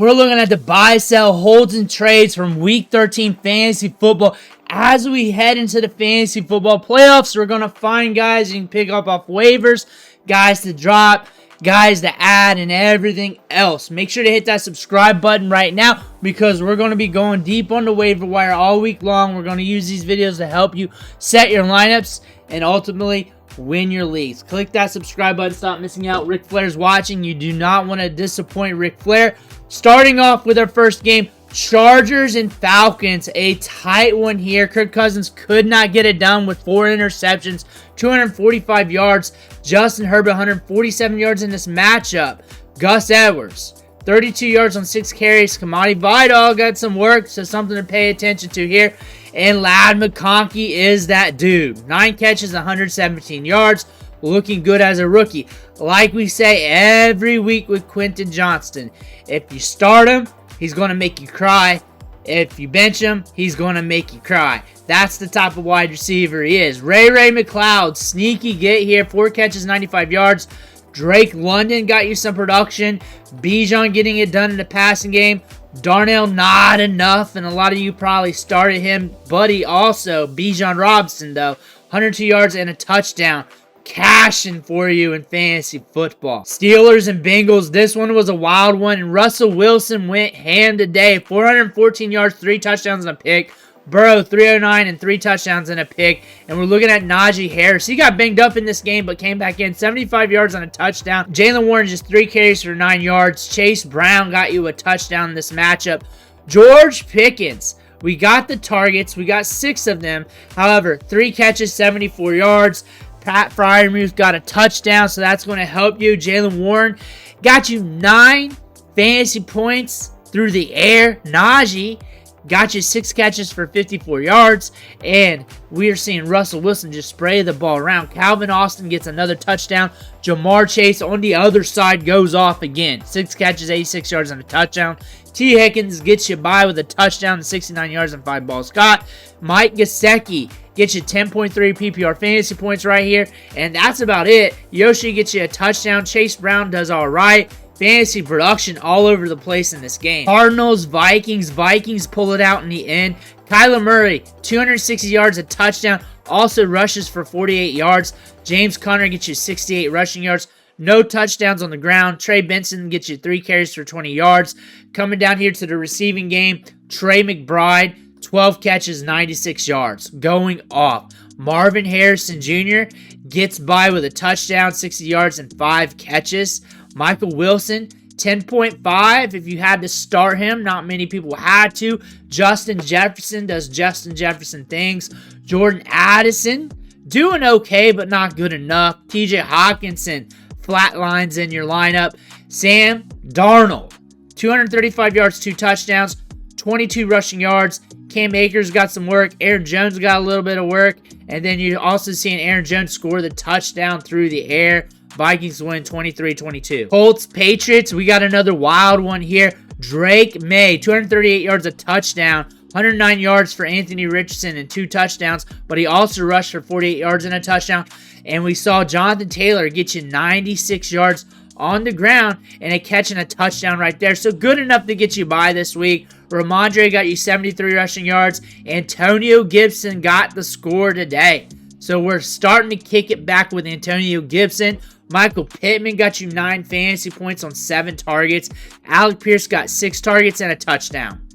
We're looking at the buy, sell, holds, and trades from Week 13 fantasy football. As we head into the fantasy football playoffs, we're going to find guys you can pick up off waivers, guys to drop, guys to add, and everything else. Make sure to hit that subscribe button right now because we're going to be going deep on the waiver wire all week long. We're going to use these videos to help you set your lineups and ultimately win your leagues. Click that subscribe button. Stop missing out. Ric Flair's watching. You do not want to disappoint Ric Flair. Starting off with our first game, Chargers and Falcons, a tight one here. Kirk Cousins could not get it done with 4 interceptions, 245 yards. Justin Herbert, 147 yards in this matchup. Gus Edwards, 32 yards on 6 carries. Kimani Vidal got some work, so something to pay attention to here. And Ladd McConkey is that dude. 9 catches, 117 yards. Looking good as a rookie. Like we say every week with Quentin Johnston, if you start him, he's going to make you cry. If you bench him, he's going to make you cry. That's the type of wide receiver he is. Ray McLeod, sneaky get here. 4 catches, 95 yards. Drake London got you some production. Bijan getting it done in the passing game. Darnell not enough, and a lot of you probably started him. Buddy also. Bijan Robinson, though, 102 yards and a touchdown. Cashing for you in fantasy football. Steelers and Bengals. This one was a wild one. And Russell Wilson went ham today. 414 yards, 3 touchdowns and a pick. Burrow, 309 and 3 touchdowns and a pick. And we're looking at Najee Harris. He got banged up in this game, but came back in. 75 yards on a touchdown. Jalen Warren just 3 carries for 9 yards. Chase Brown got you a touchdown in this matchup. George Pickens. We got the targets. We got 6 of them. However, 3 catches, 74 yards. Pat Freiermuth got a touchdown, so that's going to help you. Jalen Warren got you 9 fantasy points through the air. Najee got you 6 catches for 54 yards. And we are seeing Russell Wilson just spray the ball around. Calvin Austin gets another touchdown. Jamar Chase on the other side goes off again. 6 catches, 86 yards and a touchdown. T. Higgins gets you by with a touchdown, 69 yards and 5 balls caught. Mike Gesicki gets you 10.3 PPR fantasy points right here. And that's about it. Yoshi gets you a touchdown. Chase Brown does all right. Fantasy production all over the place in this game. Cardinals, Vikings. Vikings pull it out in the end. Kyler Murray, 260 yards, a touchdown. Also rushes for 48 yards. James Conner gets you 68 rushing yards. No touchdowns on the ground. Trey Benson gets you 3 carries for 20 yards. Coming down here to the receiving game, Trey McBride, 12 catches, 96 yards. Going off. Marvin Harrison Jr. gets by with a touchdown, 60 yards and 5 catches. Michael Wilson, 10.5 if you had to start him. Not many people had to. Justin Jefferson does Justin Jefferson things. Jordan Addison, doing okay but not good enough. TJ Hawkinson, flat lines in your lineup. Sam Darnold, 235 yards, 2 touchdowns, 22 rushing yards. Cam Akers got some work. Aaron Jones got a little bit of work. And then you're also seeing Aaron Jones score the touchdown through the air. Vikings win 23-22. Colts, Patriots, we got another wild one here. Drake May, 238 yards, a touchdown. 109 yards for Anthony Richardson and 2 touchdowns. But he also rushed for 48 yards and a touchdown. And we saw Jonathan Taylor get you 96 yards on the ground and a catch and a touchdown right there. So good enough to get you by this week. Ramondre got you 73 rushing yards. Antonio Gibson got the score today. So we're starting to kick it back with Antonio Gibson. Michael Pittman got you 9 fantasy points on 7 targets. Alec Pierce got 6 targets and a touchdown.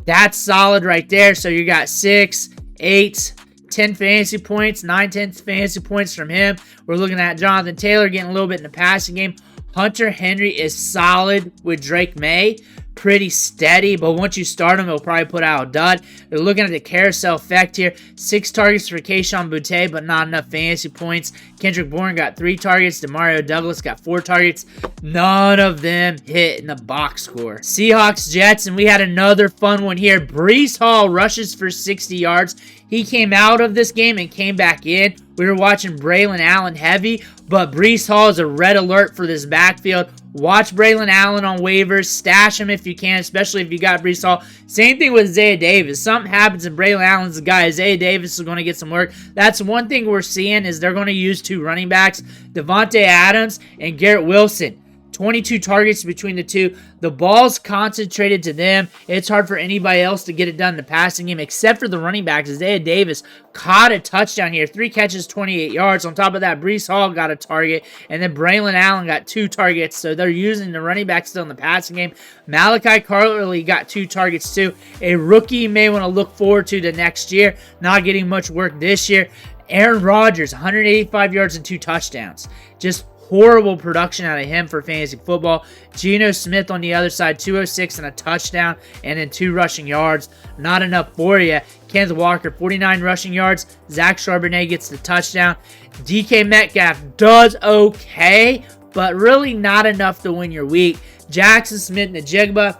That's solid right there. So you got 6, 8, 10 fantasy points, 9, 10 fantasy points from him. We're looking at Jonathan Taylor getting a little bit in the passing game. Hunter Henry is solid with Drake May. Pretty steady, but once you start him, he'll probably put out a dud. They're looking at the carousel effect here. 6 targets for Kayshon Boutte, but not enough fantasy points. Kendrick Bourne got 3 targets. Demario Douglas got 4 targets. None of them hit in the box score. Seahawks, Jets, and we had another fun one here. Breece Hall rushes for 60 yards. He came out of this game and came back in. We were watching Braylon Allen heavy, but Breece Hall is a red alert for this backfield. Watch Braylon Allen on waivers. Stash him if you can, especially if you got Breece Hall. Same thing with Isaiah Davis. Something happens and Braylon Allen's the guy. Isaiah Davis is going to get some work. That's one thing we're seeing is they're going to use 2 running backs, Devontae Adams and Garrett Wilson. 22 targets between the two. The ball's concentrated to them. It's hard for anybody else to get it done in the passing game except for the running backs. Isaiah Davis caught a touchdown here. 3 catches, 28 yards. On top of that, Breece Hall got a target. And then Braylon Allen got 2 targets. So they're using the running back still in the passing game. Malachi Carley got 2 targets too. A rookie you may want to look forward to next year. Not getting much work this year. Aaron Rodgers, 185 yards and 2 touchdowns. Just horrible production out of him for fantasy football. Geno Smith on the other side, 206 and a touchdown, and then 2 rushing yards. Not enough for you. Kenneth Walker, 49 rushing yards. Zach Charbonnet gets the touchdown. DK Metcalf does okay, but really not enough to win your week. Jackson Smith-Njigba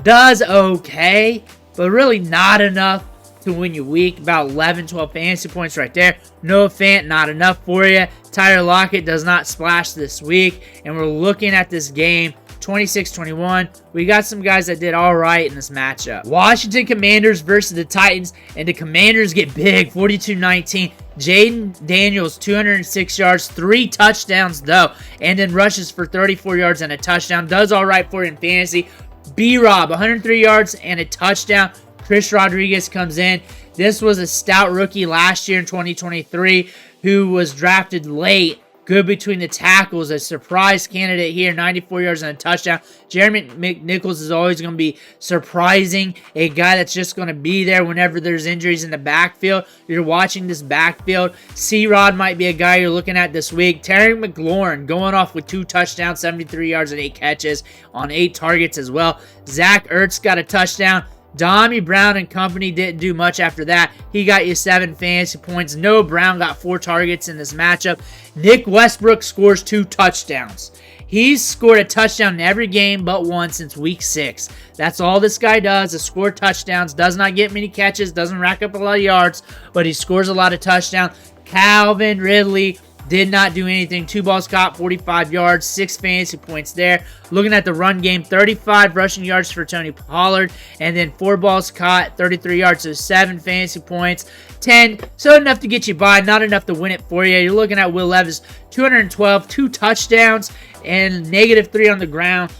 does okay, but really not enough to win your week. About 11, 12 fantasy points right there. Noah Fant, not enough for you. Tyler Lockett does not splash this week. And we're looking at this game, 26-21. We got some guys that did all right in this matchup. Washington Commanders versus the Titans. And the Commanders get big, 42-19. Jaden Daniels, 206 yards, 3 touchdowns though. And then rushes for 34 yards and a touchdown. Does all right for you in fantasy. B-Rob, 103 yards and a touchdown. Chris Rodriguez comes in. This was a stout rookie last year in 2023 who was drafted late. Good between the tackles. A surprise candidate here. 94 yards and a touchdown. Jeremy McNichols is always going to be surprising. A guy that's just going to be there whenever there's injuries in the backfield. You're watching this backfield. C-Rod might be a guy you're looking at this week. Terry McLaurin going off with 2 touchdowns, 73 yards and 8 catches on 8 targets as well. Zach Ertz got a touchdown. Dommy Brown and company didn't do much after that. He got you 7 fantasy points. Noah Brown got 4 targets in this matchup. Nick Westbrook scores 2 touchdowns. He's scored a touchdown in every game but one since week 6. That's all this guy does is score touchdowns. Does not get many catches. Doesn't rack up a lot of yards, but he scores a lot of touchdowns. Calvin Ridley did not do anything. 2 balls caught, 45 yards, 6 fantasy points there. Looking at the run game, 35 rushing yards for Tony Pollard, and then 4 balls caught, 33 yards, so 7 fantasy points. 10, so enough to get you by, not enough to win it for you. You're looking at Will Levis, 212, 2 touchdowns, and -3 on the ground.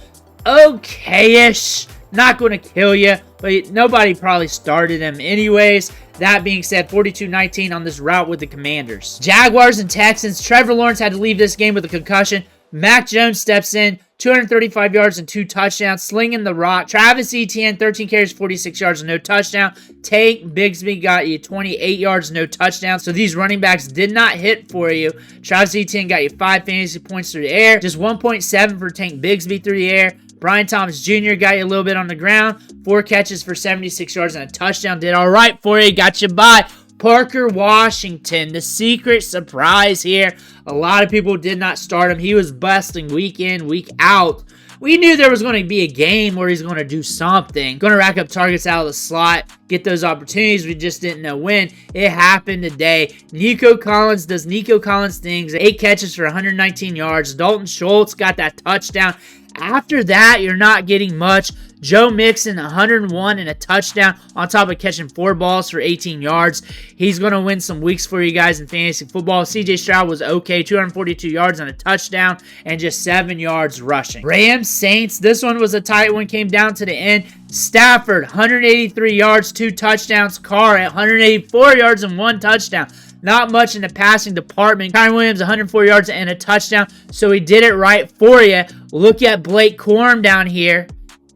Okay-ish. Not going to kill you, but nobody probably started him anyways. That being said, 42-19 on this route with the Commanders. Jaguars and Texans. Trevor Lawrence had to leave this game with a concussion. Mac Jones steps in, 235 yards and 2 touchdowns, slinging the rock. Travis Etienne, 13 carries, 46 yards and no touchdown. Tank Bigsby got you 28 yards, no touchdown. So these running backs did not hit for you. Travis Etienne got you 5 fantasy points through the air. Just 1.7 for Tank Bigsby through the air. Brian Thomas Jr. got you a little bit on the ground. 4 catches for 76 yards and a touchdown. Did all right for you. Got you by. Parker Washington, the secret surprise here. A lot of people did not start him. He was busting week in, week out. We knew there was going to be a game where he's going to do something. Going to rack up targets out of the slot, get those opportunities. We just didn't know when. It happened today. Nico Collins does Nico Collins things. 8 catches for 119 yards. Dalton Schultz got that touchdown. After that, you're not getting much. Joe Mixon, 101 and a touchdown on top of catching 4 balls for 18 yards. He's going to win some weeks for you guys in fantasy football. CJ Stroud was okay, 242 yards and a touchdown and just 7 yards rushing. Rams, Saints, this one was a tight one, came down to the end. Stafford, 183 yards, 2 touchdowns. Carr at 184 yards and 1 touchdown. Not much in the passing department. Kyren Williams, 104 yards and a touchdown. So he did it right for you. Look at Blake Corum down here.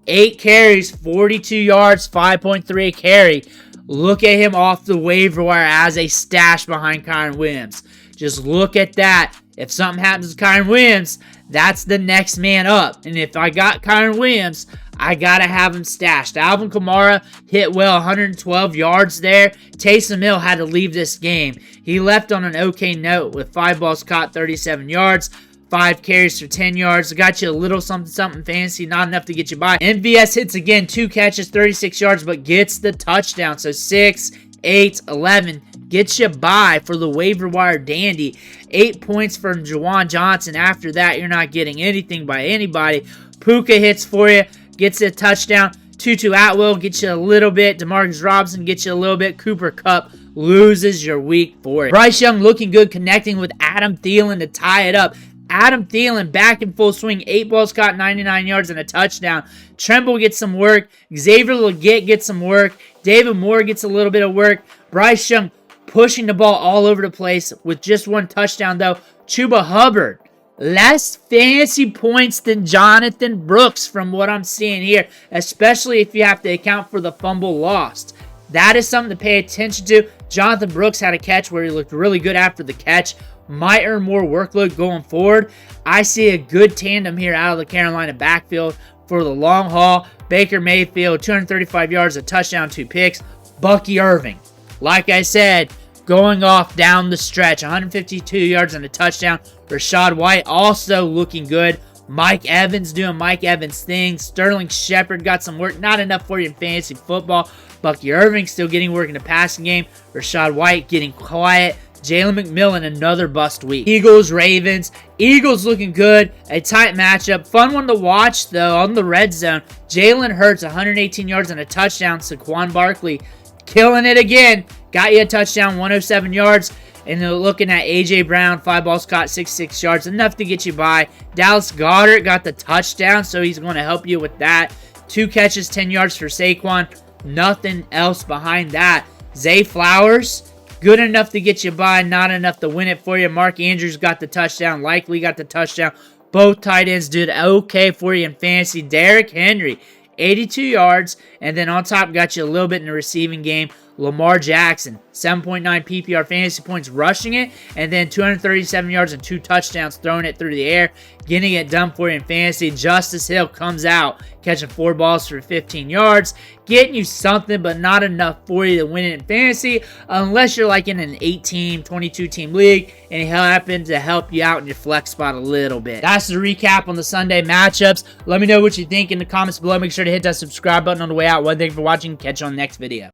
8 carries, 42 yards, 5.3 a carry. Look at him off the waiver wire as a stash behind Kyren Williams. Just look at that. If something happens to Kyren Williams, that's the next man up. And if I got Kyren Williams, I got to have him stashed. Alvin Kamara hit well, 112 yards there. Taysom Hill had to leave this game. He left on an okay note with 5 balls caught, 37 yards. 5 carries for 10 yards. Got you a little something fancy, not enough to get you by. MVS hits again, 2 catches, 36 yards, but gets the touchdown. So 6, 8, 11 gets you by for the waiver wire dandy. 8 points from Juwan Johnson. After that, you're not getting anything by anybody. Puka hits for you, gets a touchdown. Tutu Atwell gets you a little bit. DeMarcus Robinson gets you a little bit. Cooper Kupp loses your week for it. Bryce Young looking good, connecting with Adam Thielen to tie it up. Adam Thielen back in full swing. 8 balls caught, 99 yards, and a touchdown. Tremble gets some work. Xavier Legette gets some work. David Moore gets a little bit of work. Bryce Young pushing the ball all over the place with just 1 touchdown, though. Chuba Hubbard, less fantasy points than Jonathan Brooks from what I'm seeing here, especially if you have to account for the fumble lost. That is something to pay attention to. Jonathan Brooks had a catch where he looked really good after the catch. Might earn more workload going forward. I see a good tandem here out of the Carolina backfield for the long haul. Baker Mayfield, 235 yards, a touchdown, 2 picks. Bucky Irving, like I said, going off down the stretch, 152 yards and a touchdown. Rachaad White also looking good. Mike Evans doing Mike Evans things. Sterling Shepard got some work. Not enough for you in fantasy football. Bucky Irving still getting work in the passing game. Rachaad White getting quiet. Jalen McMillan, another bust week. Eagles, Ravens. Eagles looking good. A tight matchup. Fun one to watch, though, on the red zone. Jalen Hurts, 118 yards and a touchdown. Saquon Barkley killing it again. Got you a touchdown, 107 yards. And they're looking at A.J. Brown, 5 balls caught, 66 yards. Enough to get you by. Dallas Goedert got the touchdown, so he's going to help you with that. 2 catches, 10 yards for Saquon. Nothing else behind that. Zay Flowers, good enough to get you by, not enough to win it for you. Mark Andrews got the touchdown. Likely got the touchdown. Both tight ends did okay for you in fantasy. Derrick Henry, 82 yards. And then on top, got you a little bit in the receiving game. Lamar Jackson, 7.9 PPR fantasy points rushing it, and then 237 yards and 2 touchdowns throwing it through the air, getting it done for you in fantasy. Justice Hill comes out, catching 4 balls for 15 yards, getting you something, but not enough for you to win it in fantasy, unless you're like in an 8-team, 22-team league, and he happens to help you out in your flex spot a little bit. That's the recap on the Sunday matchups. Let me know what you think in the comments below. Make sure to hit that subscribe button on the way out. One thing for watching. Catch you on the next video.